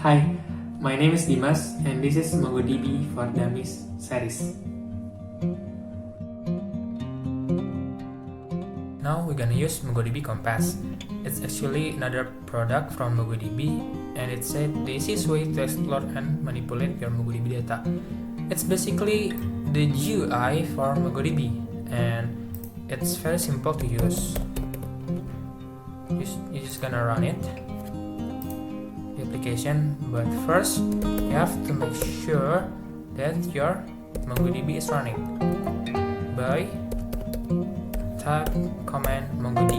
Hi, my name is Dimas and this is MongoDB for Dummies series. Now we're gonna use MongoDB Compass. It's actually another product from MongoDB and it said the easiest way to explore and manipulate your MongoDB data. It's basically the GUI for MongoDB and it's very simple to use. You're just gonna run it, the application, but first you have to make sure that your MongoDB is running by type command mongod.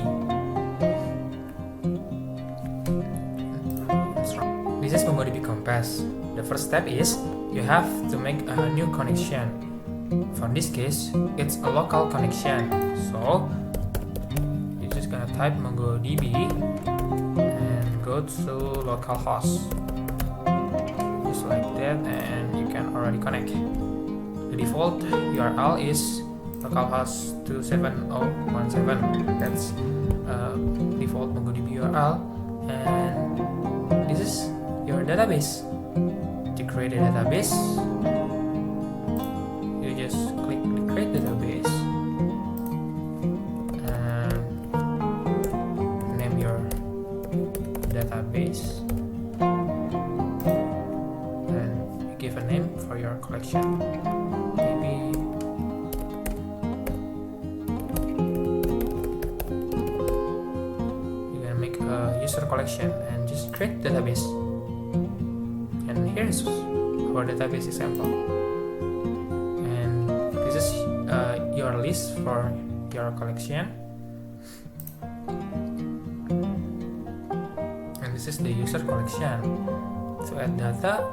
This is MongoDB Compass. The first step is you have to make a new connection. For this case, it's a local connection. So you're just gonna type MongoDB and go to localhost, just like that, and you can already connect. The default URL is localhost 27017. That's default MongoDB URL, and this is your database. To create a database, you just click the create database and name your database, and you give a name for your collection. Maybe you can make a user collection and just create database. And here's our database example. And this is your list for your collection. And this is the user collection. To add data,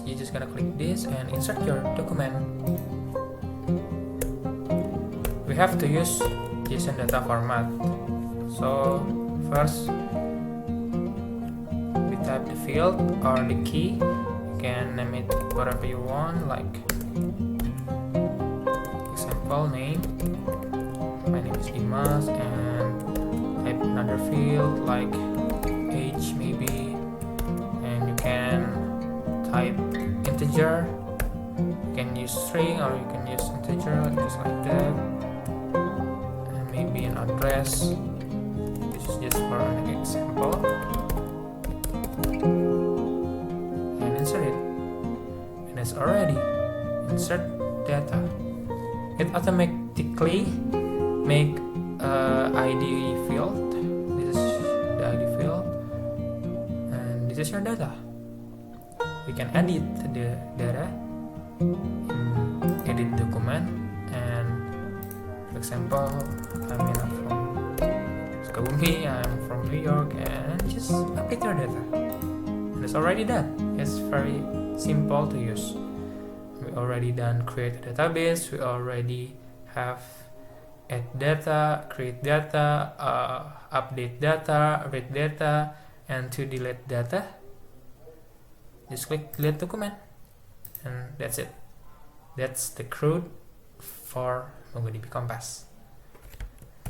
you're just gonna click this and insert your document. We have to use JSON data format. So first, we type the field or the key. You can name it whatever you want, like example name. My name is Dimas, and type another field like age maybe, and you can type integer. You can use string or you can use integer, just like that, and maybe an address. This is just for an example, and insert it, and it's already insert data. It automatically make ID field. This is the ID field, and this is your data. We can edit the data in edit document, and for example, I'm from Sukabumi, I'm from New York, and just update your data, and it's already done. It's very simple to use. We already done create a database. We already have add data, create data, update data, read data, and to delete data, just click delete document, and that's it. That's the CRUD for MongoDB Compass.